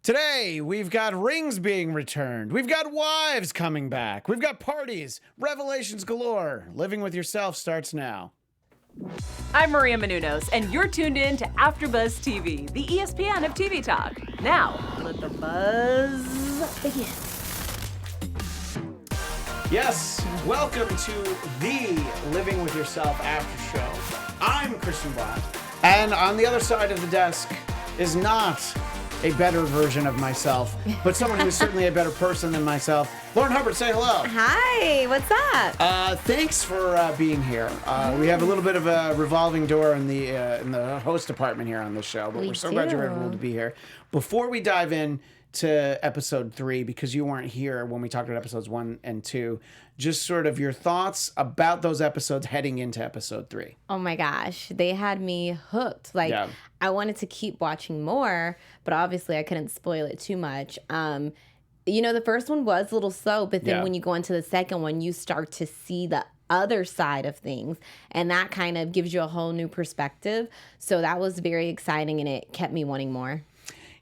Today, we've got rings being returned. We've got wives coming back. We've got parties, revelations galore. Living with yourself starts now. I'm Maria Menounos, and you're tuned in to AfterBuzz TV, the ESPN of TV talk. Now, let the buzz begin. Yes, welcome to the Living with Yourself after show. I'm Christian Bladt, and on the other side of the desk is not a better version of myself, but someone who's certainly a better person than myself. Lauren Hubbard, say hello. Hi, what's up? Thanks for being here. We have a little bit of a revolving door in the host department here on this show, but we're so glad you're able to be here. Before we dive in to episode 3, because you weren't here when we talked about episodes 1 and 2, just sort of your thoughts about those episodes heading into episode 3. Oh my gosh, they had me hooked. I wanted to keep watching more, but obviously I couldn't spoil it too much. The first one was a little slow, but then when you go into the second one, you start to see the other side of things, and that kind of gives you a whole new perspective. So that was very exciting, and it kept me wanting more.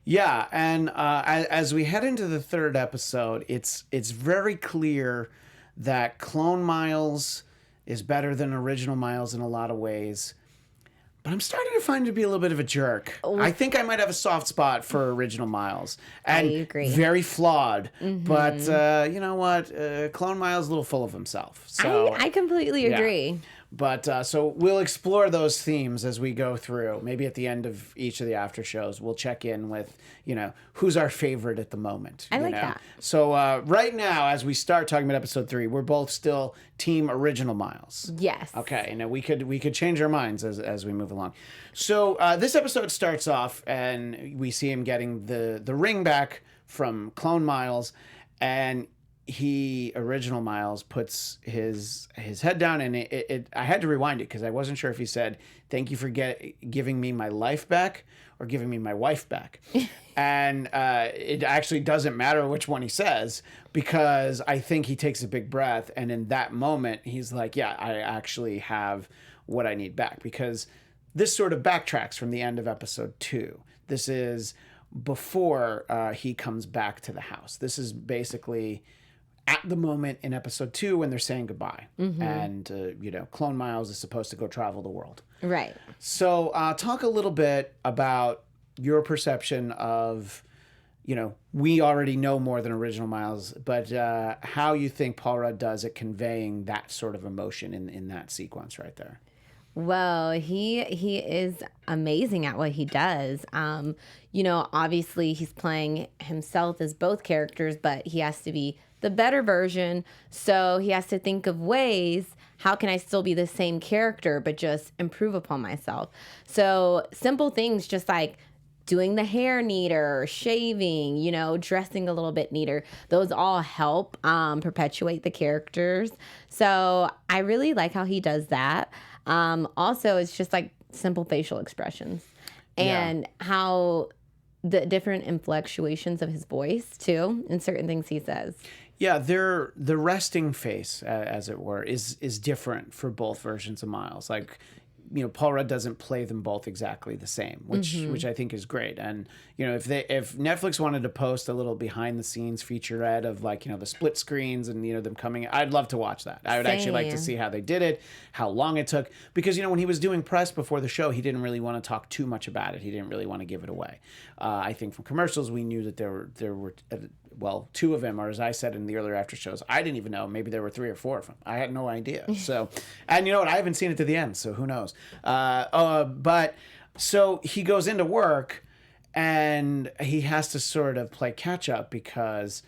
Yeah, and as we head into the third episode, it's very clear that Clone Miles is better than original Miles in a lot of ways. But I'm starting to find him to be a little bit of a jerk. I think I might have a soft spot for original Miles. And I agree. Very flawed. Mm-hmm. But you know what? Clone Miles is a little full of himself. So I completely agree. But so we'll explore those themes as we go through. Maybe at the end of each of the after shows, we'll check in with, who's our favorite at the moment. I like that. So right now, as we start talking about episode 3, we're both still team original Miles. Yes. Okay. Now we could change our minds as we move along. So this episode starts off, and we see him getting the ring back from Clone Miles, and original Miles puts his head down, and I had to rewind it because I wasn't sure if he said, "Thank you for giving me my life back," or "giving me my wife back." And it actually doesn't matter which one he says, because I think he takes a big breath, and in that moment he's like, yeah, I actually have what I need back, because this sort of backtracks from the end of episode 2. This is before he comes back to the house. This is basically at the moment in episode 2 when they're saying goodbye. Mm-hmm. And, Clone Miles is supposed to go travel the world. Right. So talk a little bit about your perception of, we already know more than original Miles, but how you think Paul Rudd does at conveying that sort of emotion in that sequence right there. Well, he is amazing at what he does. Obviously he's playing himself as both characters, but he has to be the better version. So he has to think of ways, how can I still be the same character, but just improve upon myself? So simple things, just like doing the hair neater, shaving, dressing a little bit neater. Those all help perpetuate the characters. So I really like how he does that. Also, it's just like simple facial expressions and how the different inflectuations of his voice too, and certain things he says. Yeah, the resting face, as it were, is different for both versions of Miles. Like, Paul Rudd doesn't play them both exactly the same, which I think is great. And if Netflix wanted to post a little behind the scenes featurette of the split screens and them coming, I'd love to watch that. I would actually like to see how they did it, how long it took, because when he was doing press before the show, he didn't really want to talk too much about it. He didn't really want to give it away. I think from commercials we knew that there were 2 of them, or as I said in the earlier after shows, I didn't even know. Maybe there were 3 or 4 of them. I had no idea. So, and you know what? I haven't seen it to the end, so who knows? But so he goes into work, and he has to sort of play catch up, because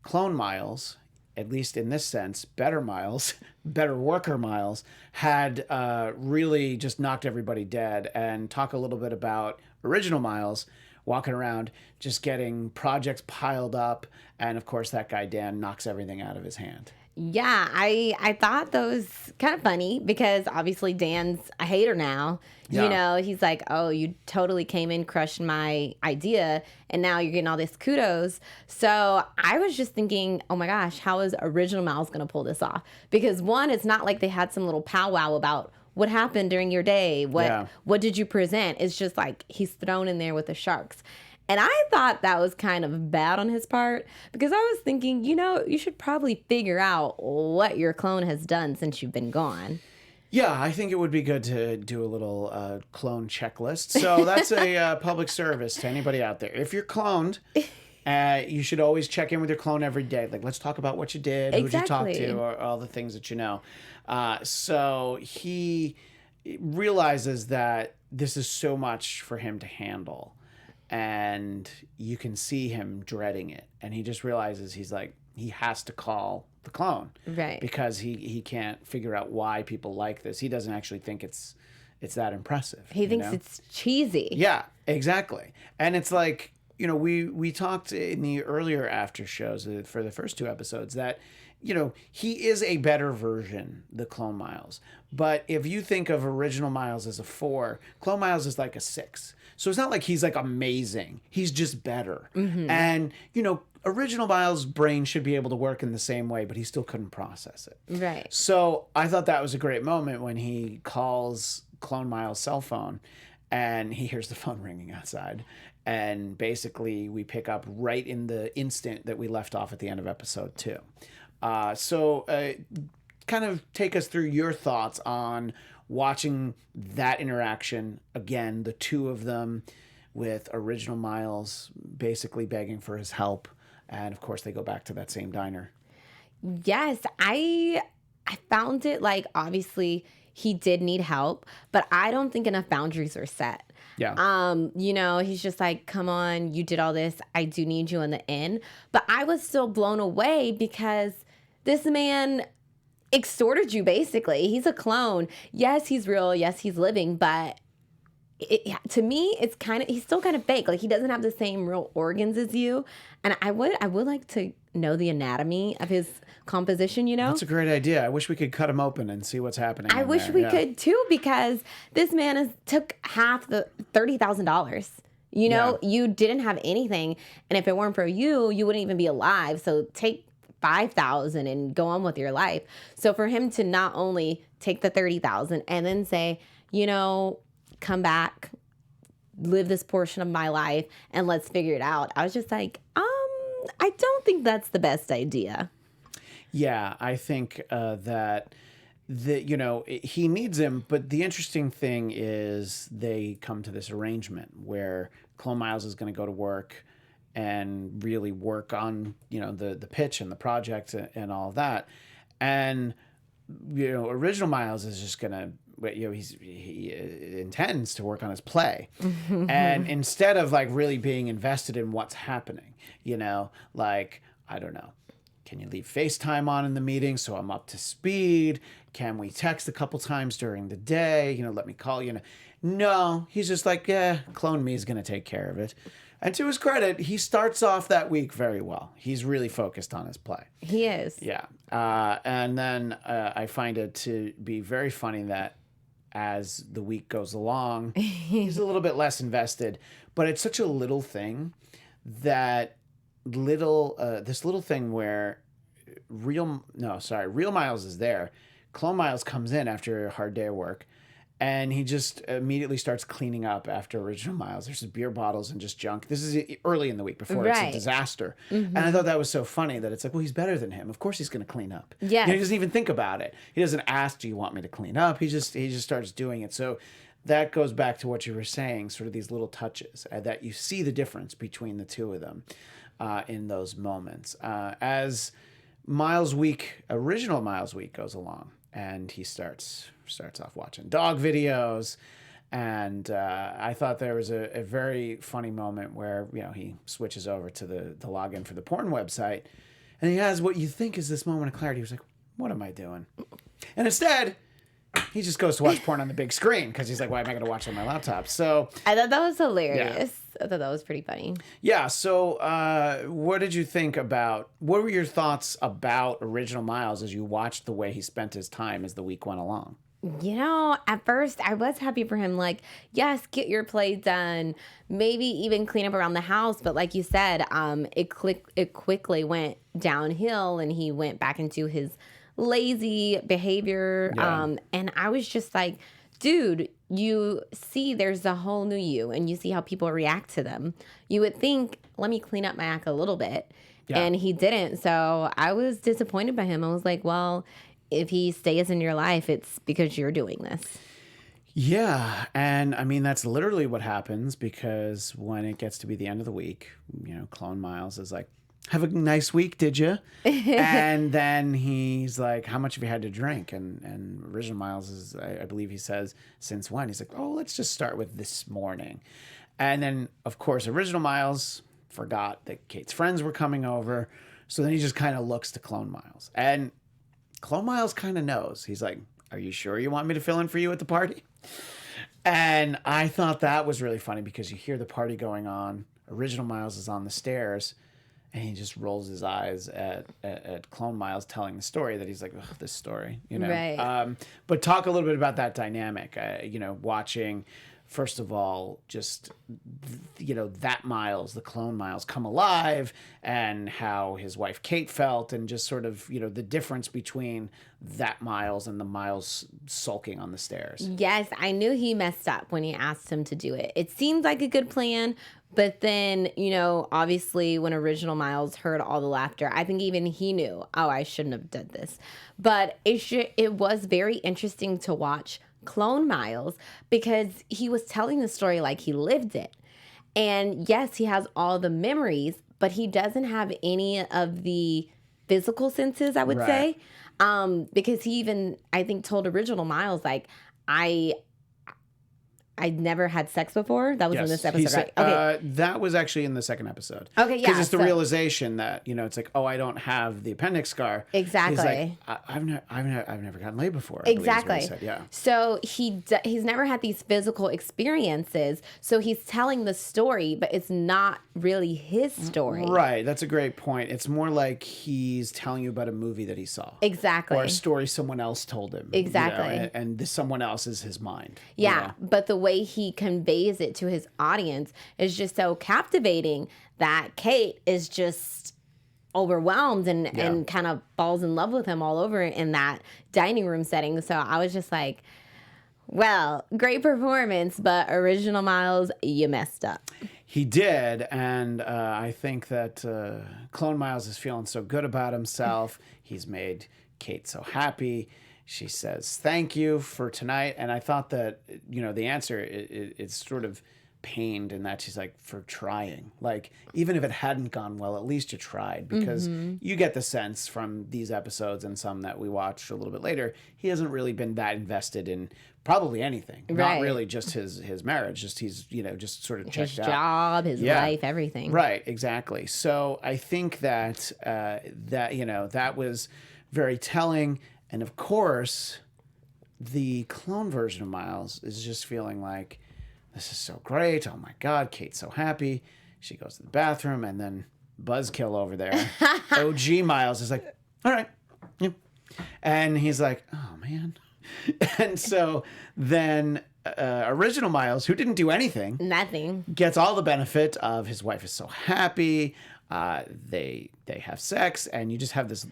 Clone Miles, at least in this sense, better Miles, better worker Miles, had really just knocked everybody dead. And talk a little bit about original Miles, walking around just getting projects piled up, and of course that guy Dan knocks everything out of his hand. Yeah, I thought those kind of funny, because obviously Dan's a hater now. Yeah. He's like, oh, you totally came in, crushed my idea, and now you're getting all this kudos. So I was just thinking, oh my gosh, how is original Miles going to pull this off? Because one, it's not like they had some little powwow about what happened during your day. What did you present? It's just like he's thrown in there with the sharks. And I thought that was kind of bad on his part because I was thinking, you should probably figure out what your clone has done since you've been gone. Yeah, I think it would be good to do a little clone checklist. So that's a public service to anybody out there. If you're cloned, you should always check in with your clone every day. Like, let's talk about what you did, who'd you talk to, or all the things that you know. So he realizes that this is so much for him to handle. And you can see him dreading it. And he just realizes he has to call the clone. Right. Because he can't figure out why people like this. He doesn't actually think it's that impressive. He thinks it's cheesy. Yeah, exactly. And it's like, we talked in the earlier after shows for the first 2 episodes that, he is a better version, the Clone Miles. But if you think of original Miles as a 4, Clone Miles is like a 6. So it's not like he's like amazing. He's just better. Mm-hmm. And, original Miles' brain should be able to work in the same way, but he still couldn't process it. Right. So I thought that was a great moment when he calls Clone Miles' cell phone and he hears the phone ringing outside. And basically we pick up right in the instant that we left off at the end of episode 2. So kind of take us through your thoughts on watching that interaction again, the 2 of them with original Miles basically begging for his help. And of course they go back to that same diner. Yes, I found it like obviously he did need help, but I don't think enough boundaries are set. Yeah. He's just like, come on, you did all this. I do need you in the inn. But I was still blown away because this man extorted you basically. He's a clone. Yes, he's real. Yes, he's living. But to me, he's still kind of fake. Like he doesn't have the same real organs as you. And I would like to know the anatomy of his composition, That's a great idea. I wish we could cut him open and see what's happening. I wish we could too, because this man took half the $30,000. You didn't have anything. And if it weren't for you, you wouldn't even be alive. So take 5,000 and go on with your life. So for him to not only take the 30,000 and then say, come back, live this portion of my life, and let's figure it out. I was just like, I don't think that's the best idea. Yeah, I think that he needs him, but the interesting thing is they come to this arrangement where Clone Miles is going to go to work and really work on the pitch and the project and all of that, and original Miles is just gonna he intends to work on his play. And instead of like really being invested in what's happening, like, I don't know, can you leave FaceTime on in the meeting so I'm up to speed? Can we text a couple times during the day? Let me call you. No, he's just like, yeah, Clone Me is going to take care of it. And to his credit, he starts off that week very well. He's really focused on his play. He is. Yeah. And then I find it to be very funny that as the week goes along, he's a little bit less invested. But it's such a little thing that this little thing where Real Miles is there. Clone Miles comes in after a hard day of work, and he just immediately starts cleaning up after original Miles. There's just beer bottles and just junk. This is early in the week before it's a disaster. Mm-hmm. And I thought that was so funny that it's like, well, he's better than him. Of course he's going to clean up. Yeah. He doesn't even think about it. He doesn't ask, do you want me to clean up? He just starts doing it. So that goes back to what you were saying, sort of these little touches that you see the difference between the 2 of them in those moments. As original Miles week goes along, and he starts off watching dog videos, and I thought there was a very funny moment where he switches over to the login for the porn website, and he has what you think is this moment of clarity. He was like, what am I doing? And instead he just goes to watch porn on the big screen because he's like, why am I going to watch on my laptop? So I thought that was hilarious. Yeah. I thought that was pretty funny. Yeah. So what did you think what were your thoughts about original Miles as you watched the way he spent his time as the week went along? At first I was happy for him. Like, yes, get your play done. Maybe even clean up around the house. But like you said, it quickly went downhill, and he went back into his lazy behavior. Yeah. And I was just like, dude, you see there's a whole new you and you see how people react to them. You would think, let me clean up my act a little bit. Yeah. And he didn't. So I was disappointed by him. I was like, well, if he stays in your life, it's because you're doing this. Yeah. And I mean, that's literally what happens, because when it gets to be the end of the week, you know, Clone Miles is like, have a nice week, did you? And then he's like, how much have you had to drink? And Original Miles is, I believe he says, since when? He's like, oh, let's just start with this morning. And then, of course, Original Miles forgot that Kate's friends were coming over. So then he just kind of looks to Clone Miles. And Clone Miles kind of knows. He's like, are you sure you want me to fill in for you at the party? And I thought that was really funny, because you hear the party going on. Original Miles is on the stairs, and he just rolls his eyes at Clone Miles telling the story, that he's like, ugh, this story, you know? Right. But talk a little bit about that dynamic, you know, watching, first of all, just, you know, that Miles, the Clone Miles, come alive, and how his wife Kate felt, and just sort of, you know, the difference between that Miles and the Miles sulking on the stairs. Yes, I knew he messed up when he asked him to do it. It seemed like a good plan, but then, you know, obviously when Original Miles heard all the laughter, I think even he knew, oh, I shouldn't have done this. But it was very interesting to watch Clone Miles, because he was telling the story like he lived it. And yes, he has all the memories, but he doesn't have any of the physical senses, I would say. Because he even, I think, told Original Miles, like, I'd never had sex before. That was in this episode, right? Okay. That was actually in the second episode. Okay, yeah. Because it's the realization that, you know, it's like, oh, I don't have the appendix scar. Exactly. He's like, I've never gotten laid before. Exactly. Is what he said. Yeah. So he's never had these physical experiences. So he's telling the story, but it's not really his story. Right. That's a great point. It's more like he's telling you about a movie that he saw. Exactly. Or a story someone else told him. Exactly. You know, and this someone else is his mind. Yeah. You know? But the way he conveys it to his audience is just so captivating that Kate is just overwhelmed and kind of falls in love with him all over in that dining room setting. So I was just like, well, great performance, but Original Miles, you messed up. He did, and I think that Clone Miles is feeling so good about himself. He's made Kate so happy. She says, thank you for tonight. And I thought that, you know, the answer it's sort of pained in that she's like, for trying. Like, even if it hadn't gone well, at least you tried. Because you get the sense from these episodes and some that we watch a little bit later, he hasn't really been that invested in probably anything. Right. Not really just his marriage. Just he's, you know, just sort of checked out. His job, his life, everything. Right, exactly. So I think that, that, you know, that was very telling. And of course, the clone version of Miles is just feeling like, this is so great. Oh my God, Kate's so happy. She goes to the bathroom, and then buzzkill over there. OG Miles is like, all right. Yeah. And he's like, oh man. And so then Original Miles, who didn't do anything. Nothing. Gets all the benefit of his wife is so happy. They have sex, and you just have this.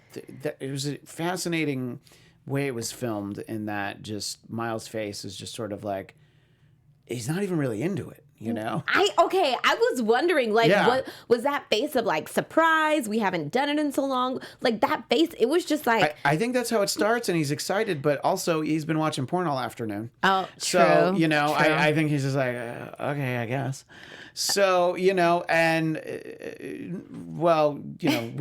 It was a fascinating way it was filmed, in that just Miles' face is just sort of like, he's not even really into it, you know? I was wondering, like, what was that face of, like, surprise? We haven't done it in so long. Like, that face, it was just like... I think that's how it starts, and he's excited, but also he's been watching porn all afternoon. Oh, so, true. you know, True. I think he's just like, okay, I guess. So, you know, and, well, you know,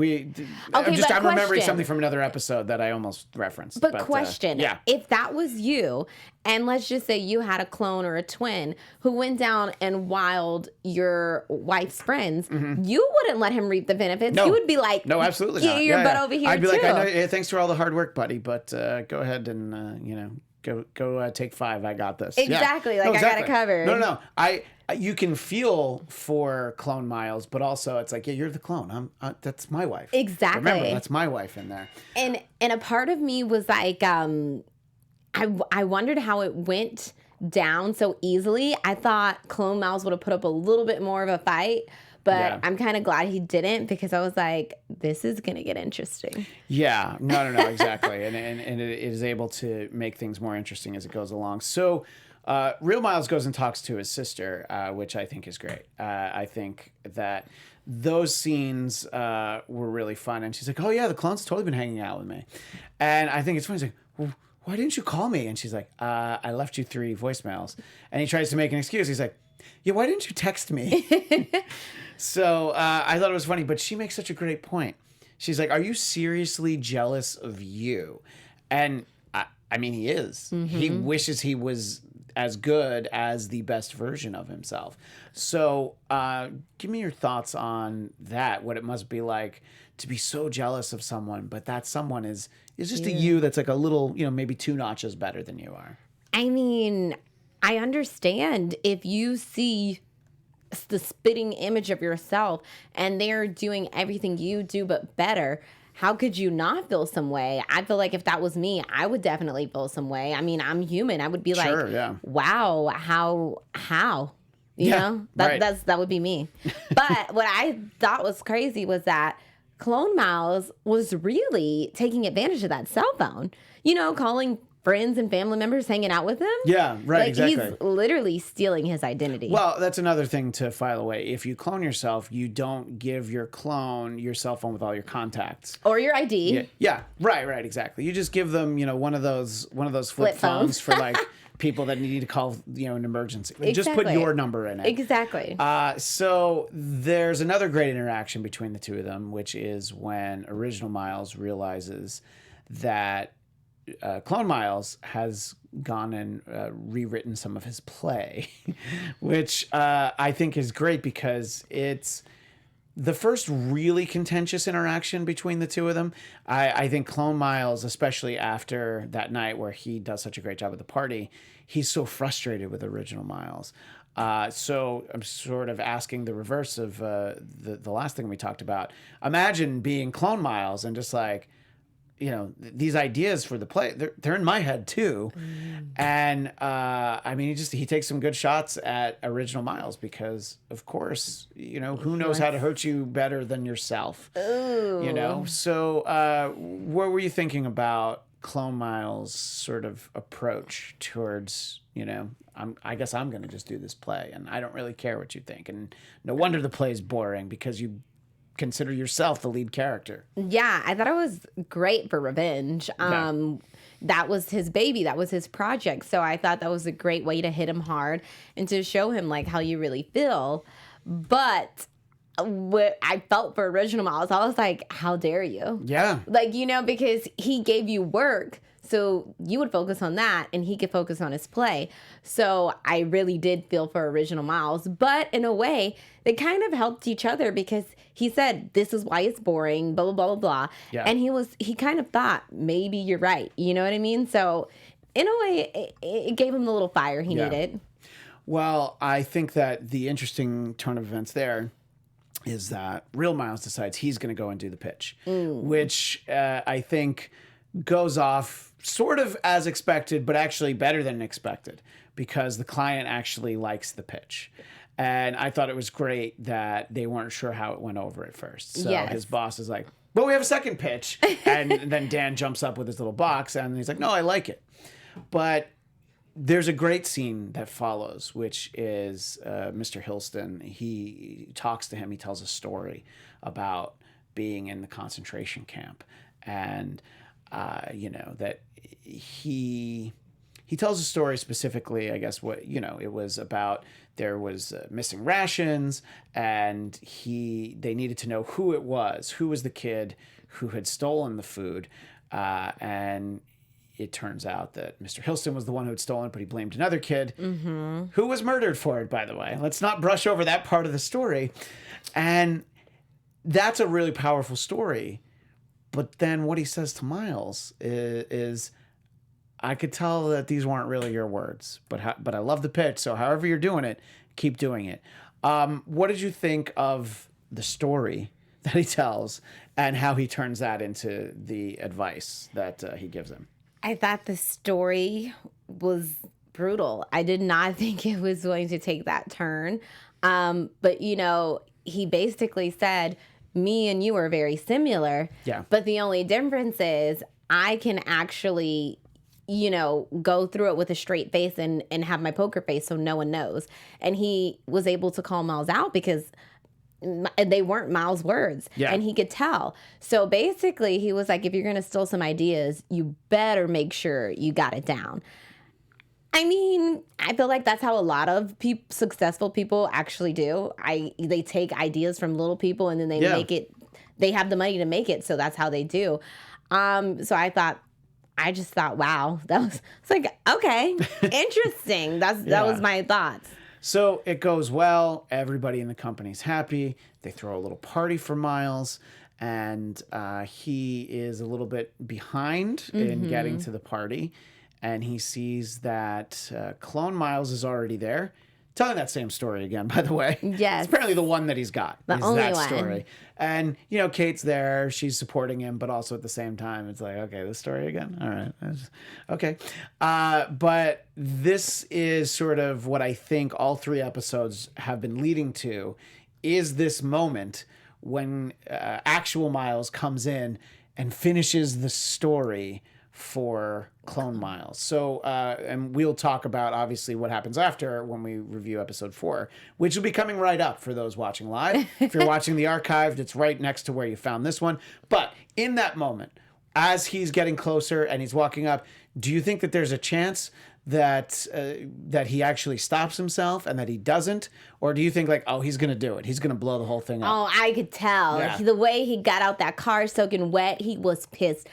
I'm remembering something from another episode that I almost referenced. But question, if that was you, and let's just say you had a clone or a twin who went down and wilded your wife's friends, you wouldn't let him reap the benefits. No. You would be like, no, absolutely get not. your butt over here, I'd be too. like, I know, thanks for all the hard work, buddy, but go ahead and, you know, go take 5. I got this. Exactly. Yeah. Like, I got it covered. No. You can feel for Clone Miles, but also it's like, yeah, you're the clone. That's my wife. Exactly. Remember, that's my wife in there. And a part of me was like, I wondered how it went down so easily. I thought Clone Miles would have put up a little bit more of a fight, but I'm kind of glad he didn't, because I was like, this is going to get interesting. Yeah, no, exactly. and it is able to make things more interesting as it goes along. So Real Miles goes and talks to his sister, which I think is great. I think that those scenes were really fun. And she's like, oh, yeah, the clone's totally been hanging out with me. And I think it's funny. He's like, well, why didn't you call me? And she's like, I left you 3 voicemails. And he tries to make an excuse. He's like, yeah, why didn't you text me? So I thought it was funny. But she makes such a great point. She's like, are you seriously jealous of you? And I mean, he is. Mm-hmm. He wishes he was as good as the best version of himself. So give me your thoughts on that, what it must be like to be so jealous of someone, but that someone is just a you that's like a little, maybe 2 notches better than you are. I mean, I understand if you see the spitting image of yourself and they're doing everything you do but better. How could you not feel some way? I feel like if that was me, I would definitely feel some way. I mean, I'm human. I would be like, wow, how? You know? That would be me. But what I thought was crazy was that Clone Miles was really taking advantage of that cell phone. Calling friends and family members, hanging out with him. Yeah, right, exactly. He's literally stealing his identity. Well, that's another thing to file away. If you clone yourself, you don't give your clone your cell phone with all your contacts. Or your ID. Yeah, right, exactly. You just give them, one of those flip phones for like people that need to call, an emergency. Exactly. Just put your number in it. Exactly. So there's another great interaction between the 2 of them, which is when Original Miles realizes that Clone Miles has gone and rewritten some of his play, which I think is great because it's the first really contentious interaction between the 2 of them. I think Clone Miles, especially after that night where he does such a great job at the party, he's so frustrated with Original Miles. So I'm sort of asking the reverse of the last thing we talked about. Imagine being Clone Miles and just like, these ideas for the play, they're in my head too. And I mean, he takes some good shots at Original Miles because, of course, who knows how to hurt you better than yourself? Ooh. So what were you thinking about Clone Miles' sort of approach towards, I guess I'm going to just do this play and I don't really care what you think. And no wonder the play is boring because you consider yourself the lead character. Yeah, I thought it was great for revenge. That was his baby. That was his project. So I thought that was a great way to hit him hard and to show him like how you really feel. But what I felt for Original Miles, I was like, how dare you? Yeah. Like, because he gave you work. So you would focus on that and he could focus on his play. So I really did feel for Original Miles. But in a way, they kind of helped each other because he said, this is why it's boring, blah, blah, blah, blah, blah. Yeah. And he kind of thought, maybe you're right. You know what I mean? So in a way, it gave him the little fire he needed. Well, I think that the interesting turn of events there is that Real Miles decides he's going to go and do the pitch, which I think goes off sort of as expected, but actually better than expected because the client actually likes the pitch. And I thought it was great that they weren't sure how it went over at first. So his boss is like, well, we have a second pitch. And then Dan jumps up with his little box and he's like, no, I like it. But there's a great scene that follows, which is Mr. Hilston. He talks to him. He tells a story about being in the concentration camp. And, that he tells a story specifically, I guess, it was about there was missing rations and they needed to know who it was. Who was the kid who had stolen the food? And it turns out that Mr. Hilston was the one who had stolen it, but he blamed another kid who was murdered for it, by the way. Let's not brush over that part of the story. And that's a really powerful story. But then what he says to Miles is I could tell that these weren't really your words, but I love the pitch. So however you're doing it, keep doing it. What did you think of the story that he tells and how he turns that into the advice that he gives him? I thought the story was brutal. I did not think it was going to take that turn. But, he basically said, me and you are very similar. Yeah. But the only difference is I can actually go through it with a straight face and have my poker face so no one knows. And he was able to call Miles out because they weren't Miles' words. Yeah. And he could tell. So basically, he was like, if you're going to steal some ideas, you better make sure you got it down. I mean, I feel like that's how a lot of successful people actually do. They take ideas from little people and then they make it. They have the money to make it, so that's how they do. So I just thought, wow, it's like, okay, interesting. That was my thoughts. So it goes well. Everybody in the company's happy. They throw a little party for Miles, and he is a little bit behind in getting to the party. And he sees that clone Miles is already there. Telling that same story again, by the way. Yes. It's apparently the one that he's got. The only that one. Story. And, Kate's there. She's supporting him. But also at the same time, it's like, okay, this story again? All right. Okay. But this is sort of what I think all 3 episodes have been leading to, is this moment when actual Miles comes in and finishes the story for clone Miles. So, and we'll talk about obviously what happens after when we review episode 4, which will be coming right up for those watching live. If you're watching the archived, it's right next to where you found this one. But in that moment, as he's getting closer and he's walking up, do you think that there's a chance that he actually stops himself and that he doesn't? Or do you think like, oh, he's going to do it. He's going to blow the whole thing up. Oh, I could tell. Yeah. The way he got out that car soaking wet, he was pissed.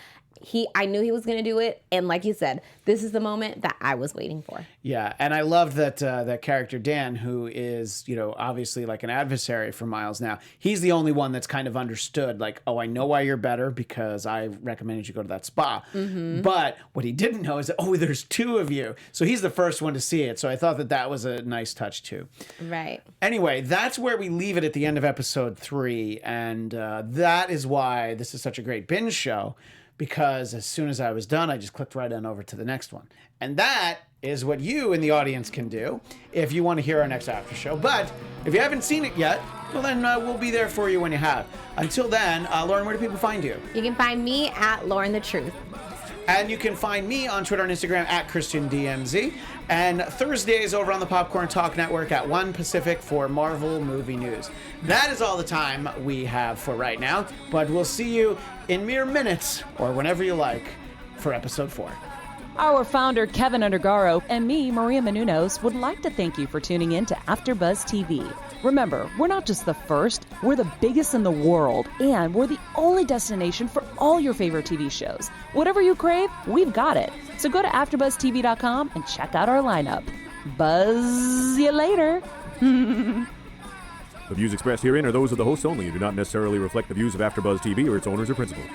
I knew he was going to do it. And like you said, this is the moment that I was waiting for. Yeah. And I love that that character, Dan, who is, obviously like an adversary for Miles now. He's the only one that's kind of understood like, oh, I know why you're better because I recommended you go to that spa. Mm-hmm. But what he didn't know is that, oh, there's 2 of you. So he's the first one to see it. So I thought that was a nice touch too. Right. Anyway, that's where we leave it at the end of episode 3. And that is why this is such a great binge show. Because as soon as I was done, I just clicked right on over to the next one. And that is what you in the audience can do if you want to hear our next after show. But if you haven't seen it yet, well, then we'll be there for you when you have. Until then, Lauren, where do people find you? You can find me at Lauren the Truth. And you can find me on Twitter and Instagram at ChristianDMZ. And Thursdays over on the Popcorn Talk Network at 1 Pacific for Marvel movie news. That is all the time we have for right now. But we'll see you in mere minutes, or whenever you like, for episode 4. Our founder, Keven Undergaro, and me, Maria Menounos, would like to thank you for tuning in to AfterBuzz TV. Remember, we're not just the first, we're the biggest in the world, and we're the only destination for all your favorite TV shows. Whatever you crave, we've got it. So go to AfterBuzzTV.com and check out our lineup. Buzz you later. The views expressed herein are those of the hosts only and do not necessarily reflect the views of AfterBuzz TV or its owners or principals.